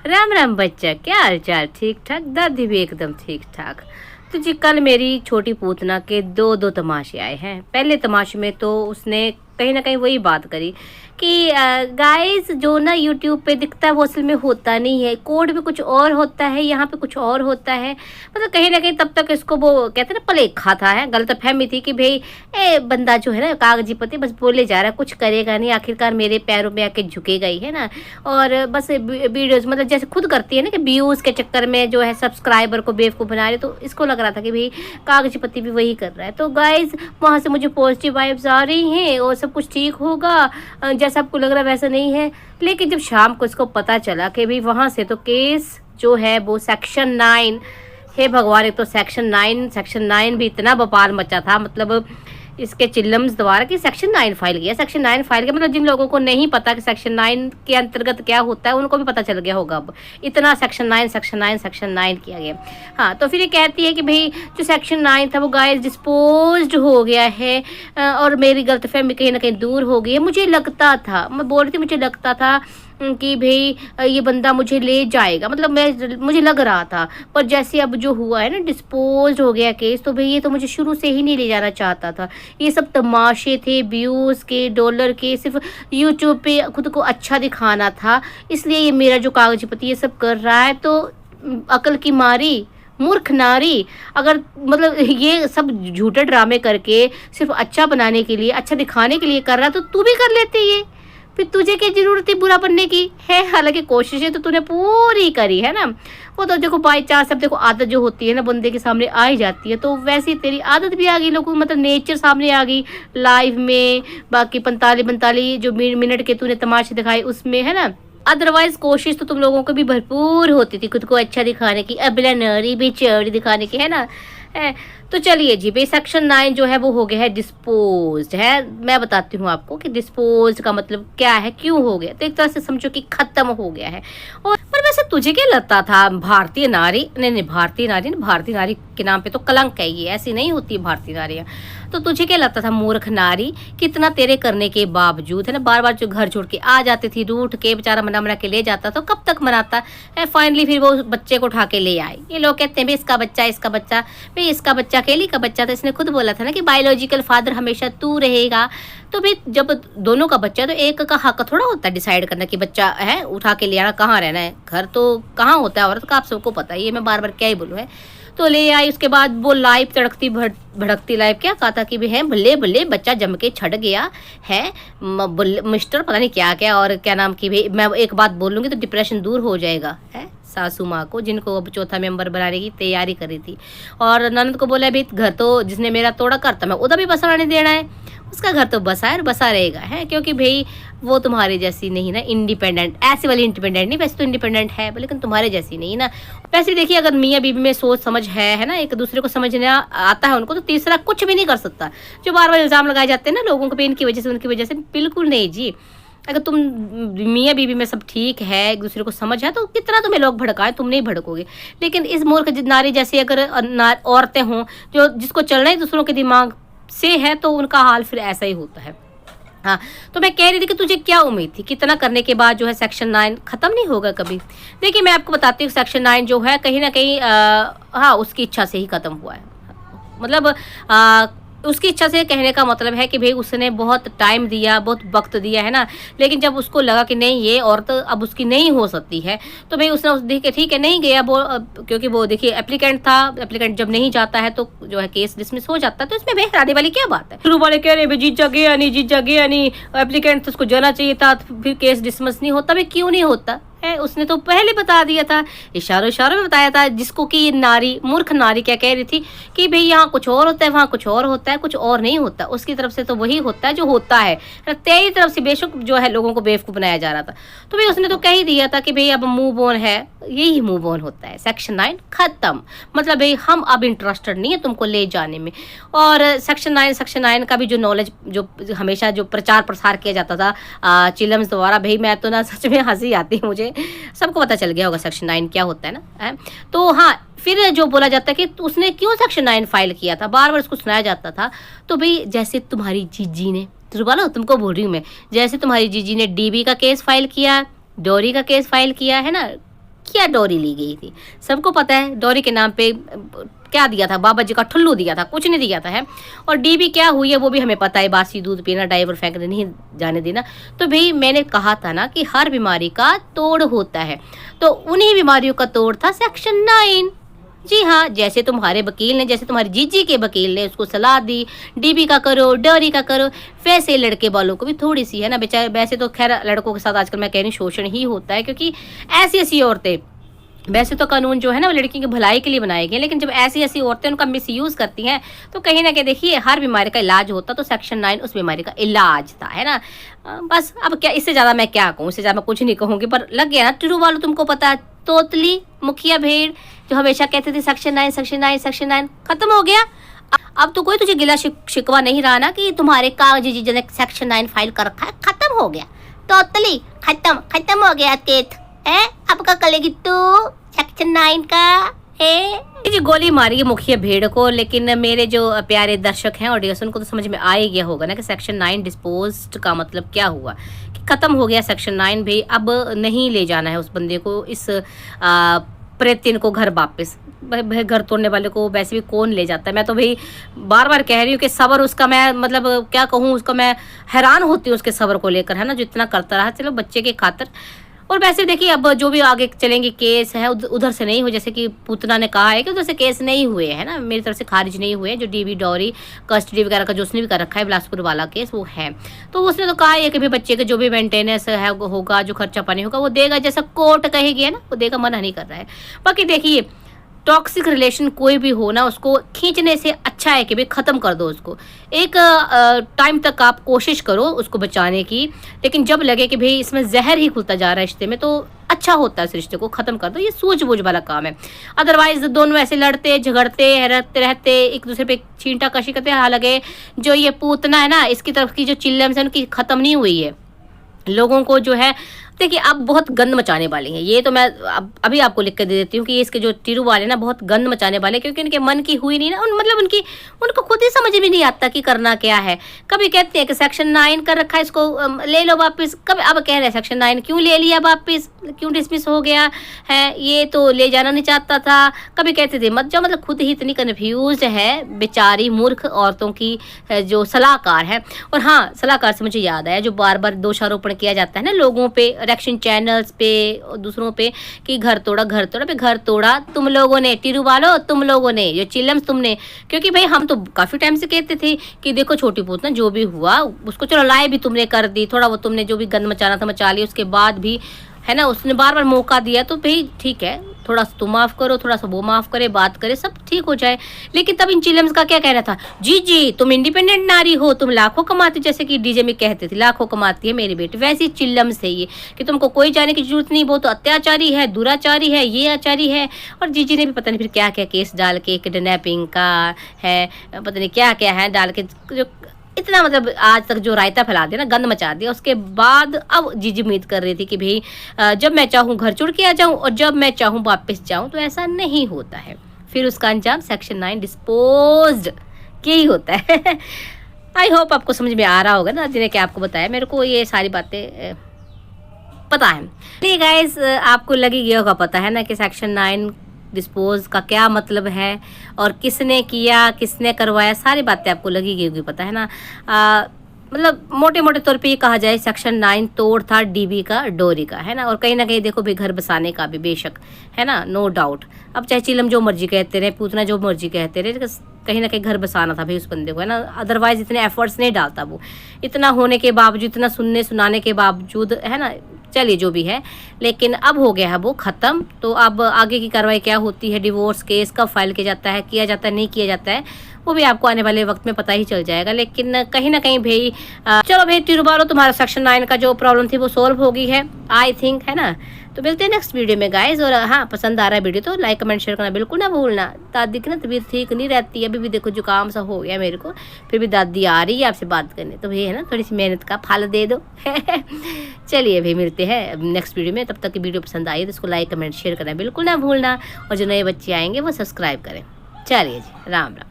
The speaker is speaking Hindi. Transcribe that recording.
राम राम बच्चा, क्या हाल चाल? ठीक ठाक। दादी भी एकदम ठीक ठाक। तो जी कल मेरी छोटी पूतना के दो दो तमाशे आए हैं। पहले तमाशे में तो उसने कहीं ना कहीं वही बात करी कि गाइस जो ना यूट्यूब पे दिखता है वो असल में होता नहीं है, कोड भी कुछ और होता है, यहाँ पे कुछ और होता है। मतलब कहीं ना कहीं तब तक इसको वो कहते हैं ना पलेखा था, है गलतफहमी थी कि भाई बंदा जो है ना कागजी पत्ते बस बोले जा रहा है, कुछ करेगा नहीं, आखिरकार मेरे पैरों में आके झुकेगा ही, है ना। और बस वीडियोस मतलब जैसे खुद करती है ना कि व्यूज़ के चक्कर में जो है सब्सक्राइबर को बेवकूफ़ बना रही, तो इसको लग रहा था कि भाई कागजी पत्ती भी वही कर रहा है। तो गाइज वहाँ से मुझे पॉजिटिव वाइब्स आ रही हैं और सब कुछ ठीक होगा, जैसा आपको लग रहा है वैसा नहीं है। लेकिन जब शाम को इसको पता चला कि भाई वहाँ से तो केस जो है वो सेक्शन 9, हे भगवान, एक तो सेक्शन 9 भी इतना बवाल मचा था, मतलब इसके चिल्लम्स द्वारा कि सेक्शन 9 फाइल किया, सेक्शन 9 फाइल किया। मतलब जिन लोगों को नहीं पता कि सेक्शन 9 के अंतर्गत क्या होता है उनको भी पता चल गया होगा अब। इतना सेक्शन 9 किया गया। हाँ, तो फिर ये कहती है कि भाई जो सेक्शन 9 था वो गाइस डिस्पोज्ड हो गया है, और मेरी गलतफहमी कहीं ना कहीं दूर हो गई है। मुझे लगता था, मैं बोल रही थी, मुझे लगता था कि भाई ये बंदा मुझे ले जाएगा, मतलब मुझे लग रहा था। पर जैसे अब जो हुआ है ना, डिस्पोज हो गया केस, तो भाई ये तो मुझे शुरू से ही नहीं ले जाना चाहता था। ये सब तमाशे थे, व्यूज़ के, डॉलर के, सिर्फ यूट्यूब पे खुद को अच्छा दिखाना था, इसलिए ये मेरा जो कागजी पति ये सब कर रहा है। तो अकल की मारी, मूर्ख नारी, अगर मतलब ये सब झूठे ड्रामे करके सिर्फ अच्छा बनाने के लिए, अच्छा दिखाने के लिए कर रहा, तो तू भी कर लेती ये। फिर तुझे क्या जरूरत थी बुरा बनने की है? हालांकि कोशिशें तो तूने पूरी करी है ना। वो तो देखो बाई चांस, अब देखो आदत जो होती है ना बंदे के सामने आ ही जाती है, तो वैसे तेरी आदत भी आ गई, लोगों मतलब नेचर सामने आ गई लाइव में। बाकी 45 जो मिनट के तूने तमाशे दिखाए उसमें, है ना। अदरवाइज कोशिश तो तुम लोगों को भी भरपूर होती थी खुद को अच्छा दिखाने की, अबला नारी बेचारी दिखाने की, है ना। है तो चलिए जी भाई, सेक्शन 9 जो है वो हो गया है डिस्पोज्ड है। मैं बताती हूँ आपको कि डिस्पोज का मतलब क्या है, क्यों हो गया। तो एक तरह से समझो कि खत्म हो गया है। और पर वैसे तुझे क्या लगता था भारतीय नारी, नहीं भारतीय नारी के नाम पे तो कलंक है, ये ऐसी नहीं होती भारतीय नारियां। तो तुझे क्या लगता था मूर्ख नारी, कितना तेरे करने के बावजूद, है ना, बार बार जो घर छोड़ के आ जाती थी, रूठ के बेचारा मना मना के ले जाता, तो कब तक मनाता है। फाइनली फिर वो बच्चे को उठा के ले आए। ये लोग कहते हैं भाई इसका बच्चा, भाई इसका बच्चा केली का बच्चा था, इसने खुद बोला था ना कि बायोलॉजिकल फादर हमेशा तू रहेगा। तो भाई जब दोनों का बच्चा, तो एक का हक थोड़ा होता है डिसाइड करना कि बच्चा है उठा के ले आना, कहाँ रहना है, घर तो कहाँ होता है औरत का, आप सबको पता है, ये मैं बार बार क्या ही बोलूँ है। तो ले आई, उसके बाद वो लाइव तड़कती भड़कती लाइव क्या कहा था कि भी है बल्ले बल्ले बच्चा जम के छट गया है, मिस्टर पता नहीं क्या क्या और क्या नाम की, भाई मैं एक बात बोल लूँगी तो डिप्रेशन दूर हो जाएगा, है। सासू माँ को, जिनको अब चौथा मेंबर बनाने की तैयारी करी थी, और ननद को बोला भाई घर तो जिसने मेरा तोड़ा कर था मैं उधर भी बसाने देना है, उसका घर तो बसा है और बसा रहेगा, है, क्योंकि भाई वो तुम्हारे जैसी नहीं ना, इंडिपेंडेंट, ऐसी वाली इंडिपेंडेंट नहीं, वैसे तो इंडिपेंडेंट है लेकिन तुम्हारे जैसी नहीं ना। वैसे देखिए अगर मियाँ बीवी में सोच समझ है ना, एक दूसरे को समझने आता है उनको, तो तीसरा कुछ भी नहीं कर सकता। जो बार बार इल्ज़ाम लगाए जाते हैं ना लोगों को, इनकी वजह से उनकी वजह से, बिल्कुल नहीं जी। अगर तुम मियाँ बीवी में सब ठीक है, एक दूसरे को समझ है, तो कितना तुम्हें लोग भड़काएं, तुम नहीं भड़कोगे। लेकिन इस मूर्ख नारी जैसी अगर औरतें हों जो जिसको चलना ही दूसरों के दिमाग से है, तो उनका हाल फिर ऐसा ही होता है। हाँ, तो मैं कह रही थी कि तुझे क्या उम्मीद थी, कितना करने के बाद जो है सेक्शन 9 खत्म नहीं होगा कभी। देखिए मैं आपको बताती हूँ, सेक्शन 9 जो है कहीं ना कहीं हाँ उसकी इच्छा से ही खत्म हुआ है। मतलब उसकी इच्छा से कहने का मतलब है कि भाई उसने बहुत टाइम दिया, बहुत वक्त दिया, है ना। लेकिन जब उसको लगा कि नहीं ये औरत अब उसकी नहीं हो सकती है, तो भाई उसने देखे ठीक है नहीं गया वो, क्योंकि वो देखिए एप्लीकेंट था, एप्लीकेंट जब नहीं जाता है तो जो है केस डिसमिस हो जाता है, तो इसमें बहराने वाली क्या बात है। शुरू वाले कह रहे जीत गया नहीं, एप्लीकेंट तो उसको जाना चाहिए था, तो फिर केस डिसमिस नहीं होता। भाई क्यों नहीं होता है, उसने तो पहले बता दिया था, इशारों में बताया था, जिसको कि ये नारी, मूर्ख नारी क्या कह रही थी कि भाई यहाँ कुछ और होता है, वहाँ कुछ और होता है, कुछ और नहीं होता। उसकी तरफ से तो वही होता है जो होता है, तेरी तरफ से बेशक जो है लोगों को बेवकूफ़ बनाया जा रहा था। तो भाई उसने तो कह ही दिया था कि भाई अब मूव ऑन है, यही मूव ऑन होता है, सेक्शन 9 खत्म। मतलब भाई हम अब इंटरेस्टेड नहीं है तुमको ले जाने में। और सेक्शन 9 का भी जो नॉलेज जो हमेशा जो प्रचार प्रसार किया जाता था चिलम्स द्वारा, भाई मैं तो ना सच में हंसी आती है मुझे। सबको पता चल गया होगा सेक्शन 9 क्या होता है ना, है? तो हाँ, फिर जो बोला जाता है कि उसने क्यों सेक्शन 9 फाइल किया था, बार बार उसको सुनाया जाता था। तो भाई जैसे तुम्हारी जीजी ने, तुमको बोल रही हूँ मैं, जैसे तुम्हारी जीजी ने डीबी का केस फाइल किया, डोरी का केस फाइल किया, है ना, क्या डोरी ली गई थी? सबको पता है डोरी के नाम पे क्या दिया था, बाबा जी का ठुल्लू दिया था, कुछ नहीं दिया था है। और डीबी क्या हुई है वो भी हमें पता है, बासी दूध पीना, डाइवर फेंकने नहीं जाने देना। तो भाई मैंने कहा था ना कि हर बीमारी का तोड़ होता है, तो उन्हीं बीमारियों का तोड़ था सेक्शन 9। जी हाँ, जैसे तुम्हारे वकील ने, जैसे तुम्हारी जीजी के वकील ने उसको सलाह दी डीबी का करो, डोरी का करो, वैसे लड़के वालों को भी थोड़ी सी है ना बेचारे। वैसे तो खैर लड़कों के साथ आजकल मैं कह रही हूँ शोषण ही होता है, क्योंकि ऐसी ऐसी औरतें, वैसे तो कानून जो है ना वो लड़की की भलाई के लिए बनाए गए, लेकिन जब ऐसी ऐसी औरतें उनका मिसयूज करती हैं तो कहीं ना कहीं देखिए हर बीमारी का इलाज होता, तो सेक्शन 9 उस बीमारी का इलाज था, है ना। बस अब क्या, इससे ज़्यादा मैं क्या कहूँ, इससे ज़्यादा मैं कुछ नहीं कहूँगी। पर लग गया ना टिरू वालों, तुमको पता है तोतली मुखिया भेड़ जो हमेशा कहते थे सेक्शन 9 सेक्शन 9 सेक्शन 9, खत्म हो गया। अब तो कोई तुझे गिला शिकवा नहीं रहा ना कि तुम्हारे कागजी जीजा ने सेक्शन 9 फाइल कर रखा है, खत्म हो गया तोतली, खत्म हो गया तेत है। अब क्या करेगी तू सेक्शन 9 का है? जी गोली मारी मुखिया भेड़ को, लेकिन मेरे जो प्यारे दर्शक हैं ऑडियंस, उनको तो समझ में आ ही गया होगा ना कि सेक्शन 9 डिस्पोज्ड का मतलब क्या हुआ, कि खत्म हो गया सेक्शन 9 भाई। अब नहीं ले जाना है उस बंदे को, इस प्रेतिन को घर वापस। भाई घर तोड़ने वाले को वैसे भी कौन ले जाता है। मैं तो भाई बार बार कह रही हूँ कि सबर उसका, मैं मतलब क्या कहूँ, उसका मैं हैरान होती हूँ उसके सबर को लेकर, है ना, जो इतना करता रहा चलो बच्चे के खातिर। और वैसे देखिए अब जो भी आगे चलेंगे केस है उधर से नहीं हो, जैसे कि पूतना ने कहा है कि उधर से केस नहीं हुए है ना, मेरी तरफ से खारिज नहीं हुए, जो डीबी डोरी कस्टडी वगैरह का जो उसने भी कर रखा है बिलासपुर वाला केस वो है। तो उसने तो कहा है कि भाई बच्चे के जो भी मेंटेनेंस है होगा, जो खर्चा पानी होगा वो देगा, जैसा कोर्ट कहेगी है ना वो देगा, मना नहीं कर रहा है। बाकी देखिए टॉक्सिक रिलेशन कोई भी हो ना, उसको खींचने से अच्छा है कि भाई ख़त्म कर दो उसको। एक टाइम तक आप कोशिश करो उसको बचाने की, लेकिन जब लगे कि भाई इसमें जहर ही खुलता जा रहा है रिश्ते में, तो अच्छा होता है इस रिश्ते को ख़त्म कर दो। ये सूझबूझ वाला काम है। अदरवाइज दोनों ऐसे लड़ते झगड़ते रहते एक दूसरे पे छींटा कशी करते। हालांकि जो ये पूतना है ना, इसकी तरफ की जो चिल्लम है उनकी ख़त्म नहीं हुई है। लोगों को जो है देखिए अब बहुत गंद मचाने वाले हैं, ये तो मैं अभी आपको लिख कर दे देती हूँ कि इसके जो टीरू वाले ना बहुत गंद मचाने वाले, क्योंकि इनके मन की हुई नहीं ना, मतलब उनको खुद ही समझ में नहीं आता कि करना क्या है। कभी कहते हैं कि सेक्शन 9 कर रखा है, इसको ले लो वापस, कभी अब कह रहे हैं सेक्शन 9 क्यों ले लिया वापस, क्यों डिसमिस हो गया है, ये तो ले जाना नहीं चाहता था। कभी कहते थे मत जाओ, मतलब खुद ही इतनी कन्फ्यूज है बेचारी मूर्ख औरतों की जो सलाहकार है। और हाँ, सलाहकार से मुझे याद आया, जो बार बार दोषारोपण किया जाता है ना लोगों पे, रिएक्शन चैनल्स पे और दूसरों पे, कि घर तोड़ा पे घर तोड़ा तुम लोगों ने, टीरू वालों तुम लोगों ने, जो चिल्लम्स तुमने। क्योंकि भाई हम तो काफ़ी टाइम से कहते थे कि देखो छोटी पूतना जो भी हुआ उसको चलो लाए भी तुमने कर दी, थोड़ा वो तुमने जो भी गंद मचाना था मचा लिया, उसके बाद भी है ना उसने बार बार मौका दिया, तो भाई ठीक है, थोड़ा सा तुम माफ़ करो, थोड़ा सा वो माफ़ करे, बात करे, सब ठीक हो जाए। लेकिन तब इन चिल्लम्स का क्या कहना था, जी तुम इंडिपेंडेंट नारी हो, तुम लाखों कमाती, जैसे कि डीजे में कहते थे लाखों कमाती है मेरी बेटी, वैसी चिल्लम्स है ये कि तुमको कोई जाने की जरूरत नहीं, वो तो अत्याचारी है, दुराचारी है, ये आचारी है। और जीजी ने भी पता नहीं फिर क्या क्या केस डाल के, किडनैपिंग का है, पता नहीं क्या क्या है डाल के, जो इतना मतलब आज तक जो रायता फैला दिया ना, गंद मचा दिया। उसके बाद अब जीजी उम्मीद कर रही थी कि भाई जब मैं चाहूँ घर छोड़ के आ जाऊँ और जब मैं चाहूँ वापस जाऊँ, तो ऐसा नहीं होता है। फिर उसका अंजाम सेक्शन 9 डिस्पोज्ड यही होता है। आई होप आपको समझ में आ रहा होगा ना, जिन्हें क्या आपको बताया, मेरे को ये सारी बातें पता है। ठीक गाइस, आपको लगी गया होगा पता है ना कि सेक्शन 9 डिस्पोज का क्या मतलब है और किसने किया, किसने करवाया, सारी बातें आपको लगी गई होगी पता है ना। मतलब मोटे मोटे तौर पे ये कहा जाए सेक्शन 9 तोड़ था डीबी का, डोरी का, है ना। और कहीं ना कहीं देखो भी घर बसाने का भी बेशक है ना, नो डाउट। अब चाहे चिलम जो मर्जी कहते रहे, पूतना जो मर्जी कहते रहे, कहीं ना कहीं घर बसाना था भाई उस बंदे को, है ना। अदरवाइज इतने एफर्ट्स नहीं डालता वो, इतना होने के बावजूद, इतना सुनाने के बावजूद, है ना। चलिए जो भी है, लेकिन अब हो गया है वो ख़त्म। तो अब आगे की कार्रवाई क्या होती है, डिवोर्स केस कब फाइल किया जाता है, नहीं किया जाता है, वो भी आपको आने वाले वक्त में पता ही चल जाएगा। लेकिन कहीं ना कहीं भाई चलो भाई तिरुबालो, तुम्हारा सेक्शन 9 का जो प्रॉब्लम थी वो सोल्व हो गई है आई थिंक, है ना। तो मिलते हैं नेक्स्ट वीडियो में गाइज। और हाँ, पसंद आ रहा है वीडियो तो लाइक कमेंट शेयर करना बिल्कुल ना भूलना। दादी की ना तबीयत ठीक नहीं रहती है, अभी भी देखो जुकाम सा हो गया मेरे को, फिर भी दादी आ रही है आपसे बात करने, तो भाई है ना थोड़ी सी मेहनत का फल दे दो। चलिए भाई मिलते हैं नेक्स्ट वीडियो में। तब तक की वीडियो पसंद आई तो इसको लाइक कमेंट शेयर करना बिल्कुल ना भूलना, और जो नए बच्चे आएंगे वो सब्सक्राइब करें। चलिए जी, राम राम।